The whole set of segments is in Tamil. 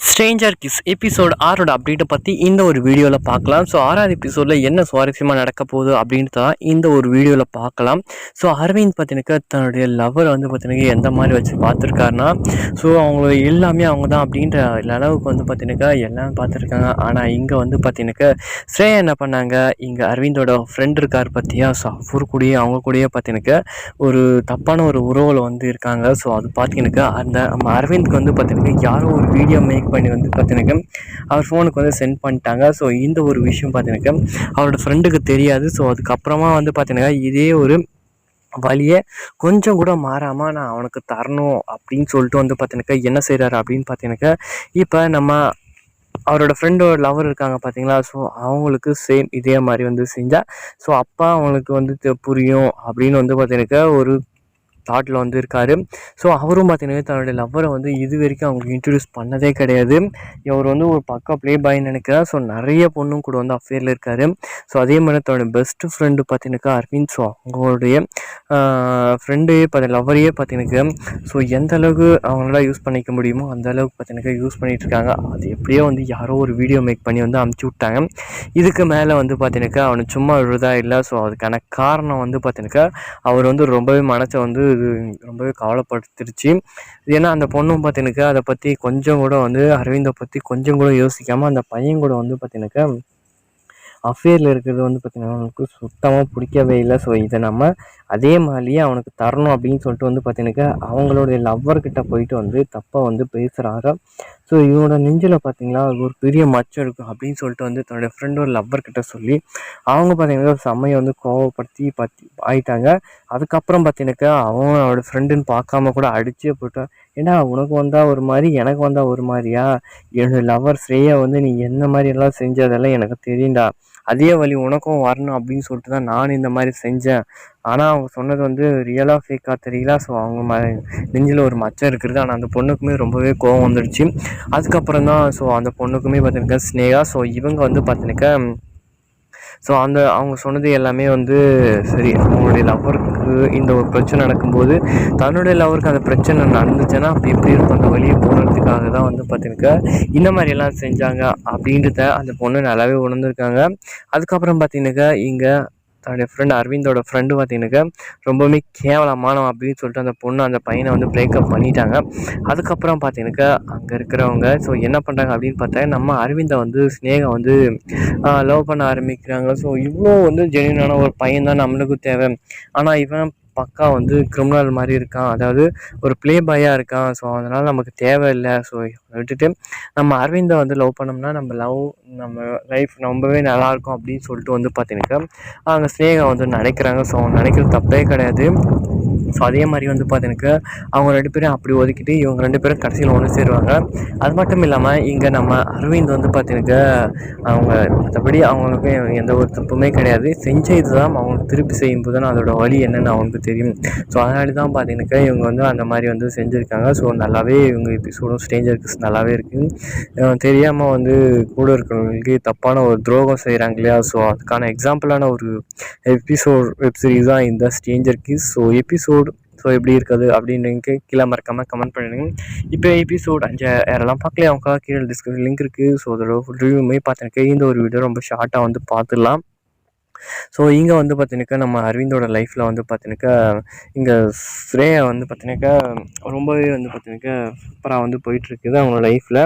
ஸ்ட்ரேஞ்சர் கிஸ் எபிசோட் 6ஓட அப்டேட்டை பற்றி இந்த ஒரு வீடியோவில் பார்க்கலாம். ஸோ 6வது எபிசோடில் என்ன சுவாரஸ்யமாக நடக்க போகுது அப்படின்ட்டு தான் இந்த ஒரு வீடியோவில் பார்க்கலாம். ஸோ அரவிந்த் பார்த்தீங்கன்னாக்கா தன்னுடைய லவர் வந்து பார்த்தீங்கன்னா எந்த மாதிரி வச்சு பார்த்துருக்காருனா, ஸோ அவங்க எல்லாமே அவங்க தான் அப்படின்ற அளவுக்கு வந்து பார்த்தீங்கன்னாக்கா எல்லாமே பார்த்துருக்காங்க. ஆனால் இங்கே வந்து பார்த்தீங்கன்னாக்கா ஸ்ரேயா என்ன பண்ணாங்க, இங்கே அரவிந்தோட ஃப்ரெண்ட் இருக்கார் பார்த்தியா, ஸோ அவர் கூடயே அவங்க கூடயே பார்த்தீங்கன்னாக்கா ஒரு தப்பான ஒரு உறவில் வந்து இருக்காங்க. ஸோ அது பார்த்தீங்கன்னாக்கா அந்த நம்ம அரவிந்த்க்கு வந்து பார்த்தீங்கன்னா யாரோ ஒரு வீடியோ மேக் பண்ணி வந்து பார்த்தீங்கன்னாக்கா அவர் ஃபோனுக்கு வந்து சென்ட் பண்ணிட்டாங்க. ஸோ இந்த ஒரு விஷயம் பார்த்தீங்கன்னாக்கா அவரோட ஃப்ரெண்டுக்கு தெரியாது. ஸோ அதுக்கப்புறமா வந்து பார்த்தீங்கன்னா இதே ஒரு வழியை கொஞ்சம் கூட மாறாமல் நான் அவனுக்கு தரணும் அப்படின்னு சொல்லிட்டு வந்து பார்த்தீங்கன்னாக்கா என்ன செய்கிறாரு அப்படின்னு பார்த்தீங்கன்னாக்கா இப்போ நம்ம அவரோட ஃப்ரெண்டோட லவர் இருக்காங்க பார்த்தீங்களா, ஸோ அவங்களுக்கு சேம் இதே மாதிரி வந்து செஞ்சால் ஸோ அப்பா அவங்களுக்கு வந்து புரியும் அப்படின்னு வந்து பார்த்தீங்கன்னாக்கா ஒரு தாட்டில் வந்து இருக்கார். ஸோ அவரும் பார்த்தீங்கன்னா தன்னுடைய லவ்வரை வந்து இது வரைக்கும் அவங்களுக்கு இன்ட்ரடியூஸ் பண்ணதே கிடையாது. இவர் வந்து ஒரு பக்கா ப்ளே பாய்ன்னு நினைக்கிறேன். ஸோ நிறைய பொண்ணும் கூட வந்து அஃபேரில் இருக்கார். ஸோ அதே மாதிரி தன்னுடைய பெஸ்ட்டு ஃப்ரெண்டு பார்த்தீங்கன்னாக்கா அரவிந்த், ஸோ அவங்களுடைய ஃப்ரெண்டு லவ்வரையே பார்த்தீங்கன்னாக்கா ஸோ எந்த அளவுக்கு அவங்களால யூஸ் பண்ணிக்க முடியுமோ அந்த அளவுக்கு பார்த்தீங்கன்னாக்கா யூஸ் பண்ணிகிட்டு இருக்காங்க. அது எப்படியோ வந்து யாரோ ஒரு வீடியோ மேக் பண்ணி வந்து அமுச்சு விட்டாங்க. இதுக்கு மேலே வந்து பார்த்தீங்கன்னாக்கா அவனை சும்மா விழுதா இல்லை. ஸோ அதுக்கான காரணம் வந்து பார்த்தீங்கன்னாக்கா அவர் வந்து ரொம்பவே மனசை வந்து இது ரொம்பவே கவலைப்படுத்திருச்சு. ஏன்னா அந்த பொண்ணும் பார்த்தீங்கன்னாக்கா அதை பற்றி கொஞ்சம் கூட வந்து அரவிந்தை பற்றி கொஞ்சம் கூட யோசிக்காமல் அந்த பையன் கூட வந்து பார்த்தீங்கன்னாக்கா அஃபேரில் இருக்கிறது வந்து பார்த்திங்கன்னா அவனுக்கு சுத்தமாக பிடிக்கவே இல்லை. ஸோ இதை நம்ம அதே மாதிரியே அவனுக்கு தரணும் அப்படின்னு சொல்லிட்டு வந்து பார்த்தீங்கன்னாக்கா அவங்களுடைய லவ்வர்கிட்ட போயிட்டு வந்து தப்பாக வந்து பேசுகிறாங்க. ஸோ இவனோட நெஞ்சில் பார்த்தீங்களா ஒரு பெரிய மச்சம் இருக்கும் அப்படின்னு சொல்லிட்டு வந்து தன்னுடைய ஃப்ரெண்டோட லவ்வர்கிட்ட சொல்லி அவங்க பார்த்தீங்கன்னா செம்மையை வந்து கோவப்படுத்தி ஆயிட்டாங்க. அதுக்கப்புறம் பார்த்தீங்கன்னாக்கா அவன் அவனோட ஃப்ரெண்டுன்னு பார்க்காம கூட அடிச்சே போட்டான். ஏன்னா உனக்கு வந்தால் ஒரு மாதிரி எனக்கு வந்தால் ஒரு மாதிரியா, என்னோட லவ்வர் ஸ்ரேயா வந்து நீ என்ன மாதிரி எல்லாம் செஞ்சதெல்லாம் எனக்கு தெரியும்டா, அதே வழி உனக்கும் வரணும் அப்படின்னு சொல்லிட்டு தான் நான் இந்த மாதிரி செஞ்சேன். ஆனால் அவங்க சொன்னது வந்து ரியலாக ஃபேக்காக தெரியல. ஸோ அவங்க நெஞ்சில் ஒரு மச்சம் இருக்கிறது. ஆனால் அந்த பொண்ணுக்குமே ரொம்பவே கோவம் வந்துடுச்சு. அதுக்கப்புறம் தான் ஸோ அந்த பொண்ணுக்குமே பார்த்தினாக்கா ஸ்னேகா, ஸோ இவங்க வந்து பார்த்தினாக்கா ஸோ அவங்க சொன்னது எல்லாமே வந்து சரி, அவங்களுடைய லவ்வருக்கு இந்த ஒரு பிரச்சனை நடக்கும்போது தன்னுடைய லவருக்கு அந்த பிரச்சனை நடந்துச்சுன்னா அப்போ எப்படி இருக்கும், அந்த வழியை போகிறதுக்காக தான் வந்து பார்த்தினாக்கா இந்த மாதிரியெல்லாம் செஞ்சாங்க அப்படின்றத அந்த பொண்ணு நல்லாவே உணர்ந்துருக்காங்க. அதுக்கப்புறம் பார்த்திங்கனாக்கா இங்கே தன்னுடைய ஃப்ரெண்டு அரவிந்தோட ஃப்ரெண்டு பார்த்திங்கனாக்கா ரொம்பவுமே கேவலமானவன் அப்படின்னு சொல்லிட்டு அந்த பொண்ணு அந்த பையனை வந்து பிரேக்கப் பண்ணிட்டாங்க. அதுக்கப்புறம் பார்த்திங்கனாக்கா அங்கே இருக்கிறவங்க ஸோ என்ன பண்ணுறாங்க அப்படின்னு பார்த்தா நம்ம அரவிந்தை வந்து ஸ்னேகா வந்து லவ் பண்ண ஆரம்பிக்கிறாங்க. ஸோ இவ்வளோ வந்து ஜென்யூனான ஒரு பையன் தான் நம்மளுக்கும் தேவை. ஆனால் இவன் பக்கா வந்து கிரிமினல் மாதிரி இருக்கான், அதாவது ஒரு ப்ளே பாயாக இருக்கான். ஸோ அதனால் நமக்கு தேவையில்லை. ஸோ விட்டுட்டு நம்ம அரவிந்தை வந்து லவ் பண்ணோம்னா நம்ம லைஃப் ரொம்பவே நல்லாயிருக்கும் அப்படின்னு சொல்லிட்டு வந்து பார்த்தீங்கன்னாக்கா அவங்க ஸ்னேகா வந்து நினைக்கிறாங்க. ஸோ அவங்க நினைக்கிறது தப்பே கிடையாது. ஸோ அதே மாதிரி வந்து பார்த்தீங்கன்னாக்கா அவங்க 2 பேரும் அப்படி ஒதுக்கிட்டு இவங்க 2 பேரும் கடைசியில் ஒன்று சேருவாங்க. அது மட்டும் இல்லாமல் இங்கே நம்ம அரவிந்த் வந்து பார்த்தீங்கன்னாக்கா அவங்க மற்றபடி அவங்களுக்கு எந்த ஒரு தப்புமே கிடையாது. செஞ்ச இது தான் அவங்களுக்கு திருப்பி செய்யும்போது தான் அதோட வழி என்னென்னு அவங்களுக்கு தெரியும். ஸோ அதனால தான் பார்த்தீங்கன்னாக்கா இவங்க வந்து அந்த மாதிரி வந்து செஞ்சுருக்காங்க. ஸோ நல்லாவே இவங்க எபிசோடும் ஸ்ட்ரேஞ்சர் கிஸ் நல்லாவே இருக்குது. தெரியாமல் வந்து கூட இருக்கிறவங்களுக்கு தப்பான ஒரு துரோகம் செய்கிறாங்க இல்லையா, ஸோ அதுக்கான எக்ஸாம்பிளான ஒரு வெப் சீரிஸ் தான் இந்த Stranger kiss. So episode so எப்படி இருக்குது அப்படின்னு கீழே மறக்காமல் கமெண்ட் பண்ணிடுங்க. இப்போ எபிசோட் 5 யாரெல்லாம் பார்க்கலையே அவங்க கீழே டிஸ்கிரிப்ஷன் லிங்க் இருக்குது. ஸோ அதோட ரிவ்யூமே பார்த்துருக்கேன். இந்த ஒரு வீடியோ ரொம்ப ஷார்ட்டாக வந்து பார்த்துடலாம். ஸோ இங்கே வந்து பார்த்தீங்கன்னாக்கா நம்ம அரவிந்தோட லைஃப்பில் வந்து பார்த்தீங்கன்னாக்கா இங்கே ஸ்ரேயா வந்து பார்த்தீங்கன்னாக்கா ரொம்பவே வந்து பார்த்தீங்கன்னாக்கா சூப்பராக வந்து போயிட்டுருக்குது அவங்களோட லைஃப்பில்.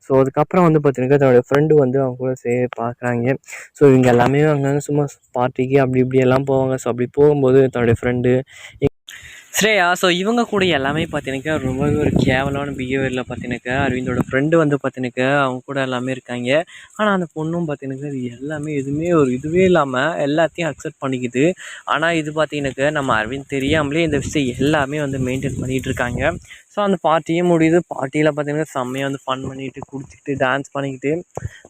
ஸோ அதுக்கப்புறம் வந்து பார்த்தீங்கன்னாக்கா தன்னோடய ஃப்ரெண்டு வந்து அவங்க கூட பார்க்குறாங்க. ஸோ இவங்க எல்லாமே அங்கே சும்மா பார்ட்டிக்கு அப்படி இப்படி எல்லாம் போவாங்க. ஸோ அப்படி போகும்போது தன்னுடைய ஃப்ரெண்டு ஸ்ரேயா, ஸோ இவங்க கூட எல்லாமே பார்த்தீங்கன்னாக்கா ரொம்பவே ஒரு கேவலான பிஹேவியரில் பார்த்தீங்கன்னாக்கா அரவிந்தோட ஃப்ரெண்டு வந்து பார்த்தீங்கன்னாக்கா அவங்க கூட எல்லாமே இருக்காங்க. ஆனால் அந்த பொண்ணும் பார்த்தீங்கன்னாக்கா இது எல்லாமே எதுவுமே ஒரு இதுவே இல்லாமல் எல்லாத்தையும் அக்செப்ட் பண்ணிக்குது. ஆனால் இது பார்த்தீங்கன்னாக்கா நம்ம அரவிந்த் தெரியாமலே இந்த விஷயம் எல்லாமே வந்து மெயின்டைன் பண்ணிகிட்டு இருக்காங்க. ஸோ அந்த பார்ட்டியும் முடியுது. பார்ட்டியில் பார்த்தீங்கன்னா செம்மையாக வந்து ஃபன் பண்ணிவிட்டு குடிச்சிக்கிட்டு டான்ஸ் பண்ணிக்கிட்டு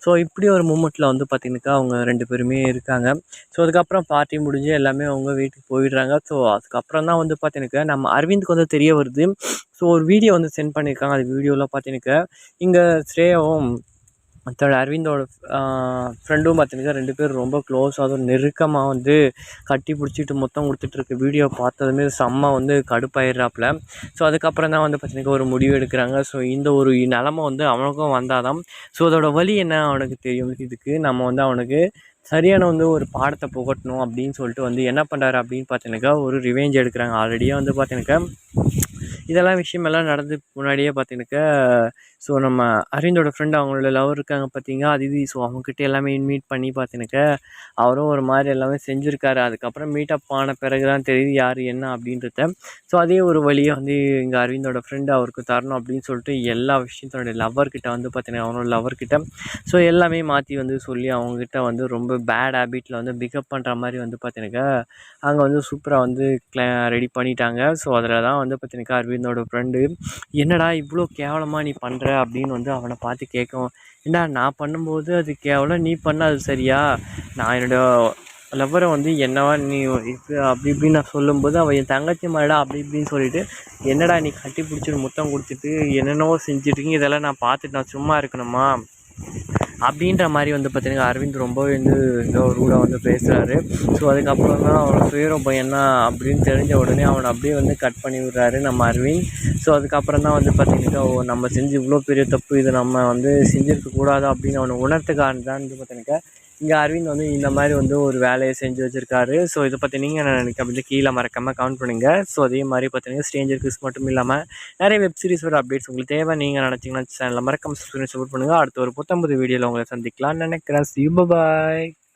ஸோ இப்படி ஒரு மூமெண்ட்டில் வந்து பார்த்திங்கனாக்கா அவங்க 2 பேருமே இருக்காங்க. ஸோ அதுக்கப்புறம் பார்ட்டி முடிஞ்சு எல்லாமே அவங்க வீட்டுக்கு போயிடுறாங்க. ஸோ அதுக்கப்புறம் தான் வந்து பார்த்திங்கனாக்கா நம்ம அரவிந்த்க்கு வந்து தெரிய வருது. ஸோ ஒரு வீடியோ வந்து சென்ட் பண்ணியிருக்காங்க. அந்த வீடியோவில் பார்த்திங்கனாக்கா இங்கே ஸ்ரேயாவும் தன்னோட அரவிந்தோட ஃப்ரெண்டும் பார்த்தீங்கன்னா 2 பேரும் ரொம்ப க்ளோஸாக அதுவும் நெருக்கமாக வந்து கட்டி பிடிச்சிட்டு முத்தம் கொடுத்துட்டு இருக்க வீடியோ பார்த்ததுமே செம்ம வந்து கடுப்பாயிடுறாப்புல. ஸோ அதுக்கப்புறம் தான் வந்து பார்த்தீங்கன்னா ஒரு முடிவு எடுக்கிறாங்க. ஸோ இந்த ஒரு நிலமை வந்து அவனுக்கும் வந்தால் தான் ஸோ அதோட வலி என்ன அவனுக்கு தெரியும். இதுக்கு நம்ம வந்து அவனுக்கு சரியான வந்து ஒரு பாடத்தை புகட்டணும் அப்படின்னு சொல்லிட்டு வந்து என்ன பண்ணுறாரு அப்படின்னு பார்த்தீங்கன்னாக்கா ஒரு ரிவெஞ்ச் எடுக்கிறாங்க. ஆல்ரெடியே வந்து பார்த்தீங்கன்னாக்கா இதெல்லாம் விஷயமெல்லாம் நடந்து முன்னாடியே பார்த்தீங்கன்னாக்கா ஸோ நம்ம அரவிந்தோட ஃப்ரெண்ட் அவங்களோட லவர் இருக்காங்க பார்த்தீங்க அதிதி. ஸோ அவங்ககிட்ட எல்லாமே மீட் பண்ணி பார்த்தீங்கன்னாக்கா அவரும் ஒரு மாதிரி எல்லாமே செஞ்சுருக்காரு. அதுக்கப்புறம் மீட்டப் ஆன பிறகு தான் தெரியுது யார் என்ன அப்படின்றத. ஸோ அதே ஒரு வழியை வந்து இங்கே அரவிந்தோட ஃப்ரெண்டு அவருக்கு தரணும் அப்படின்னு சொல்லிட்டு எல்லா விஷயம் தன்னுடைய லவர்கிட்ட வந்து பார்த்தீங்கன்னா அவனோட லவர்கிட்ட ஸோ எல்லாமே மாற்றி வந்து சொல்லி அவங்கக்கிட்ட வந்து ரொம்ப பேட் ஹேபிட்டில் வந்து பிக்கப் பண்ணுற மாதிரி வந்து பார்த்தீங்கன்னாக்கா அங்கே வந்து சூப்பராக வந்து ரெடி பண்ணிட்டாங்க. ஸோ அதில் தான் வந்து பார்த்தீங்கன்னாக்கா அரவிந்தோட ஃப்ரெண்டு என்னடா இவ்வளோ கேவலமாக நீ பண்ணுற அப்படின்னு வந்து அவனை பார்த்து கேட்கும். ஏண்டா நான் பண்ணும்போது அது கேவலம், நீ பண்ண அது சரியா? நான் என்னோடய லவ்வரை வந்து என்னவா நீ இப்போ அப்படி இப்படின்னு நான் சொல்லும்போது அவள் என் தங்கச்சி மாதிரிடா அப்படி இப்படின்னு சொல்லிட்டு என்னடா நீ கட்டி பிடிச்சிட்டு முத்தம் கொடுத்துட்டு என்னென்னவோ செஞ்சுட்ருக்கீங்க, இதெல்லாம் நான் பார்த்துட்டு நான் சும்மா இருக்கணுமா அப்படின்ற மாதிரி வந்து பார்த்தீங்கன்னா அரவிந்த் ரொம்பவே வந்து ஏதோ ரூடாக வந்து பேசுகிறாரு. ஸோ அதுக்கப்புறம் தான் அவனோட சுயரோ பையன் தான் அப்படின்னு தெரிஞ்ச உடனே அவனை அப்படியே வந்து கட் பண்ணி விடுறாரு நம்ம அரவிந்த். ஸோ அதுக்கப்புறம் தான் வந்து பார்த்தீங்கன்னா நம்ம செஞ்சு இவ்வளோ பெரிய தப்பு, இது நம்ம வந்து செஞ்சுருக்கக்கூடாது அப்படின்னு அவனை உணர்த்துக்கான்னு தான் வந்து பார்த்தீங்கன்னா இங்கே அரவிந்த் வந்து இந்த மாதிரி வந்து ஒரு வேலையை செஞ்சு வச்சுருக்காரு. ஸோ இதை பற்றி நீங்கள் என்ன நினைக்க அப்படின்னு கீழே மறக்காமல் கமெண்ட் பண்ணுங்கள். ஸோ அதே மாதிரி பார்த்தீங்கன்னா ஸ்ட்ரேஞ்சர் கிஸ் மட்டும் இல்லாமல் நிறைய வெப் சீரிஸோட அப்டேட்ஸ் உங்களுக்கு தேவை நீங்கள் நினச்சிங்கன்னா சேனலில் மறக்காமல் சப்போர்ட் பண்ணுங்கள். அடுத்த ஒரு புத்தம்புது வீடியோவில் உங்களை சந்திக்கலாம்னு நினைக்கிறேன். See you, bye bye.